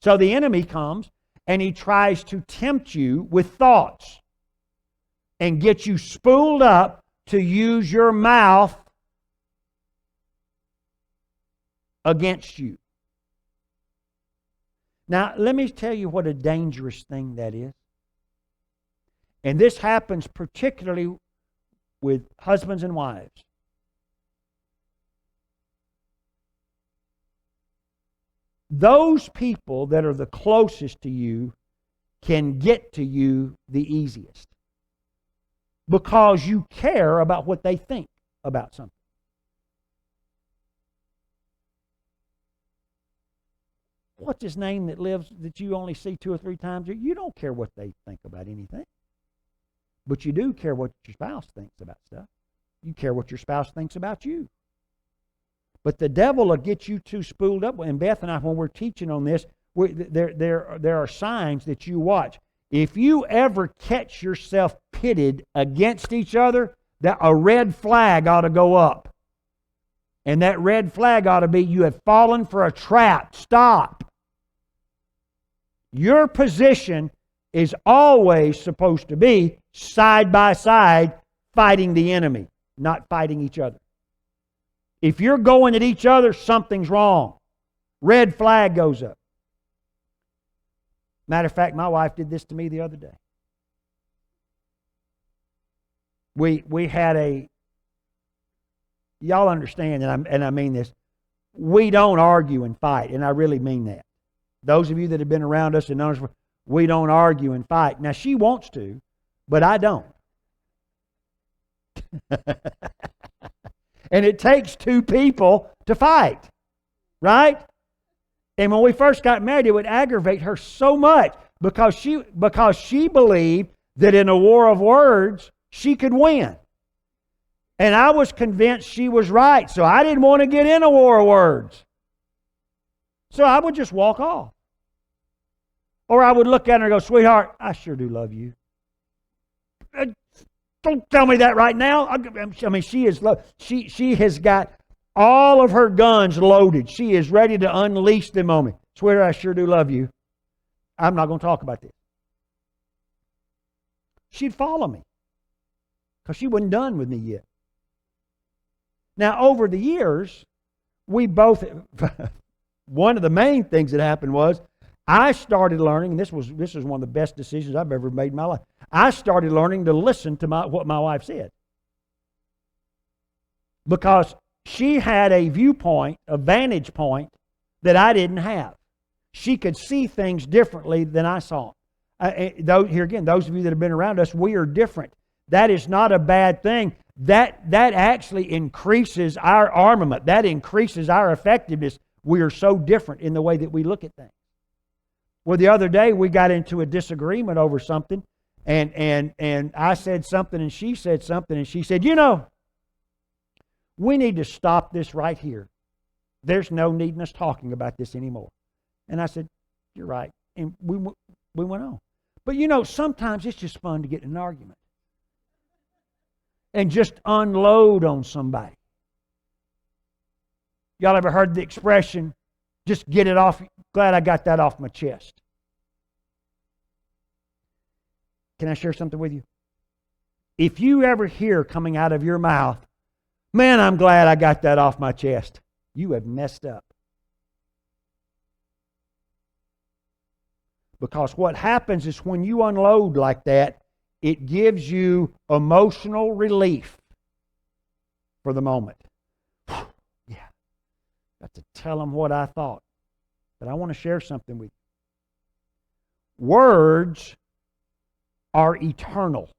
So the enemy comes and he tries to tempt you with thoughts and get you spooled up to use your mouth against you. Now, let me tell you what a dangerous thing that is. And this happens particularly with husbands and wives. Those people that are the closest to you can get to you the easiest because you care about what they think about something. What's his name that lives that you only see 2 or 3 times? You don't care what they think about anything. But you do care what your spouse thinks about stuff. You care what your spouse thinks about you. But the devil will get you too spooled up. And Beth and I, when we're teaching on this, there are signs that you watch. If you ever catch yourself pitted against each other, that a red flag ought to go up. And that red flag ought to be, you have fallen for a trap. Stop. Your position is always supposed to be side by side fighting the enemy, not fighting each other. If you're going at each other, something's wrong. Red flag goes up. Matter of fact, my wife did this to me the other day. We had a, y'all understand, and I mean this, we don't argue and fight, and I really mean that. Those of you that have been around us and know us, we don't argue and fight. Now, she wants to, but I don't. And it takes 2 people to fight, right? And when we first got married, it would aggravate her so much because she believed that in a war of words, she could win. And I was convinced she was right, so I didn't want to get in a war of words. So I would just walk off. Or I would look at her and go, sweetheart, I sure do love you. Don't tell me that right now. I mean, she has got all of her guns loaded. She is ready to unleash them on me. Sweetheart, I sure do love you. I'm not going to talk about this. She'd follow me because she wasn't done with me yet. Now, over the years, we both, one of the main things that happened was I started learning, and this was one of the best decisions I've ever made in my life. I started learning to listen to what my wife said. Because she had a viewpoint, a vantage point that I didn't have. She could see things differently than I saw them. Here again, those of you that have been around us, we are different. That is not a bad thing. That actually increases our armament. That increases our effectiveness. We are so different in the way that we look at things. Well, the other day we got into a disagreement over something, and I said something and she said something, and she said, we need to stop this right here. There's no need in us talking about this anymore. And I said, you're right. And we went on. But sometimes it's just fun to get in an argument and just unload on somebody. Y'all ever heard the expression, just get it off? Glad I got that off my chest. Can I share something with you? If you ever hear coming out of your mouth, man, I'm glad I got that off my chest, you have messed up. Because what happens is when you unload like that, it gives you emotional relief for the moment. Yeah, got to tell them what I thought. But I want to share something with you. Words are eternal.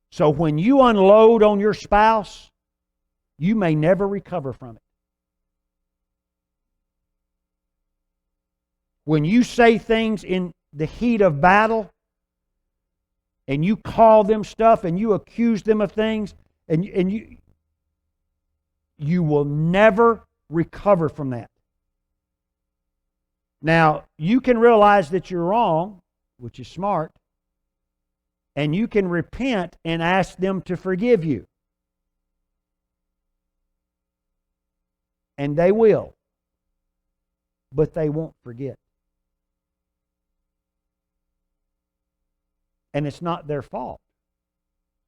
So when you unload on your spouse, you may never recover from it. When you say things in the heat of battle, and you call them stuff, and you accuse them of things, and you will never recover from that. Now, you can realize that you're wrong, which is smart, and you can repent and ask them to forgive you. And they will. but they won't forget. And it's not their fault.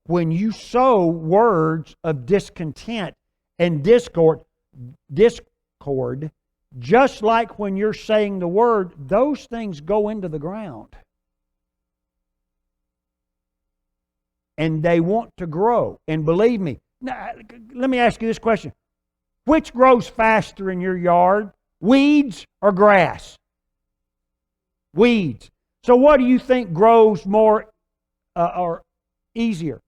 When you sow words of discontent and discord, just like when you're saying the word, those things go into the ground. And they want to grow. And believe me, now, let me ask you this question. Which grows faster in your yard? Weeds or grass? Weeds. So what do you think grows more or easier?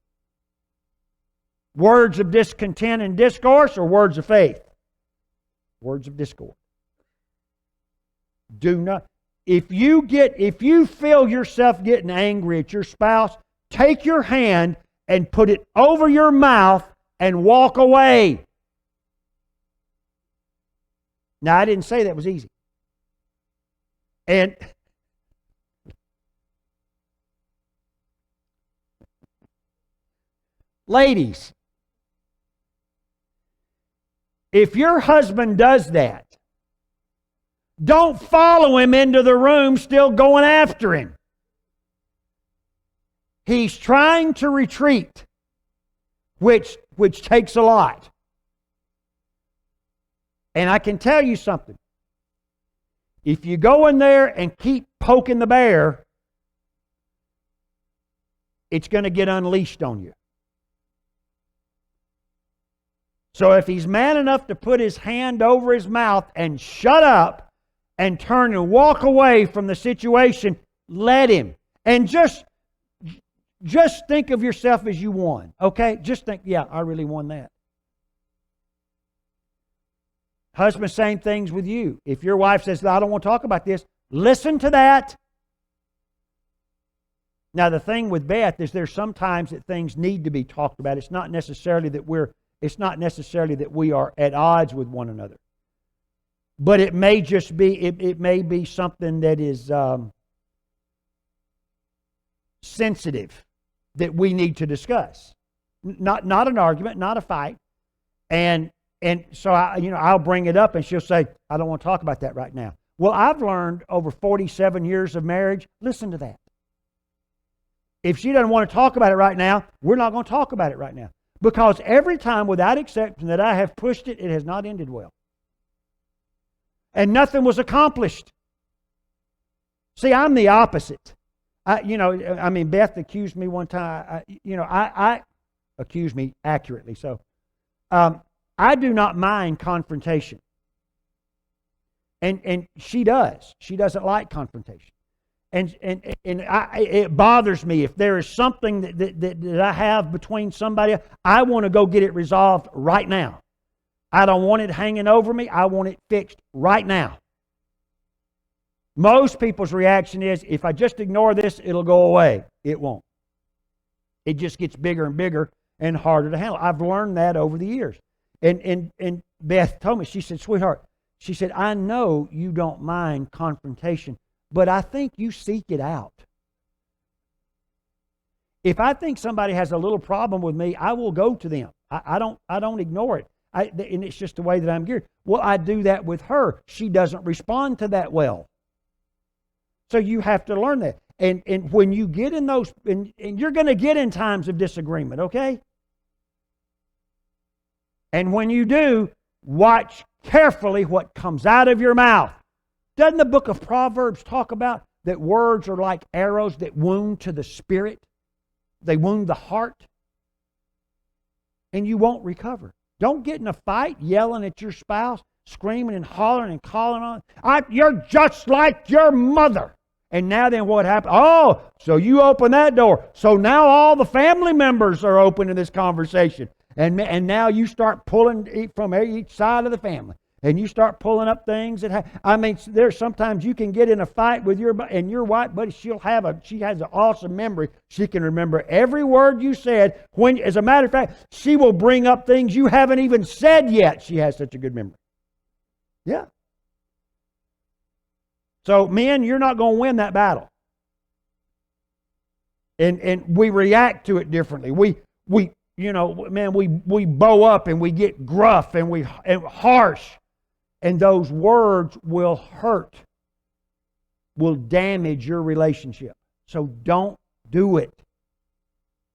Words of discontent and discourse or words of faith? Words of discord. Do not. If you feel yourself getting angry at your spouse, take your hand and put it over your mouth and walk away. Now, I didn't say that was easy. And ladies, if your husband does that, don't follow him into the room still going after him. He's trying to retreat, which takes a lot. And I can tell you something. If you go in there and keep poking the bear, it's going to get unleashed on you. So if he's man enough to put his hand over his mouth and shut up and turn and walk away from the situation, let him. And just think of yourself as you won. Okay? Just think, yeah, I really won that. Husband, same things with you. If your wife says, I don't want to talk about this, listen to that. Now, the thing with Beth is there's sometimes that things need to be talked about. It's not necessarily that we are at odds with one another. But it may just be, it may be something that is sensitive that we need to discuss. Not an argument, not a fight. And so I'll bring it up and she'll say, I don't want to talk about that right now. Well, I've learned over 47 years of marriage, listen to that. If she doesn't want to talk about it right now, we're not going to talk about it right now. Because every time, without exception, that I have pushed it, it has not ended well. And nothing was accomplished. See, I'm the opposite. Beth accused me one time. I accused me accurately. So, I do not mind confrontation. And she does. She doesn't like confrontation. And it bothers me if there is something that I have between somebody. I want to go get it resolved right now. I don't want it hanging over me. I want it fixed right now. Most people's reaction is, if I just ignore this, it'll go away. It won't. It just gets bigger and bigger and harder to handle. I've learned that over the years. And Beth told me, she said, sweetheart, she said, I know you don't mind confrontation, but I think you seek it out. If I think somebody has a little problem with me, I will go to them. I don't ignore it. And it's just the way that I'm geared. Well, I do that with her. She doesn't respond to that well. So you have to learn that. And when you get in those, and you're going to get in times of disagreement, okay? And when you do, watch carefully what comes out of your mouth. Doesn't the book of Proverbs talk about that words are like arrows that wound to the spirit? They wound the heart. And you won't recover. Don't get in a fight yelling at your spouse, screaming and hollering and calling on. You're just like your mother. And now then what happened? Oh, so you open that door. So now all the family members are open to this conversation. And now you start pulling from each side of the family. And you start pulling up things there's sometimes you can get in a fight with your wife, but she has an awesome memory. She can remember every word you said. As a matter of fact, she will bring up things you haven't even said yet. She has such a good memory. Yeah. So men, you're not going to win that battle. And we react to it differently. We bow up and we get gruff and harsh. And those words will hurt, will damage your relationship. So don't do it.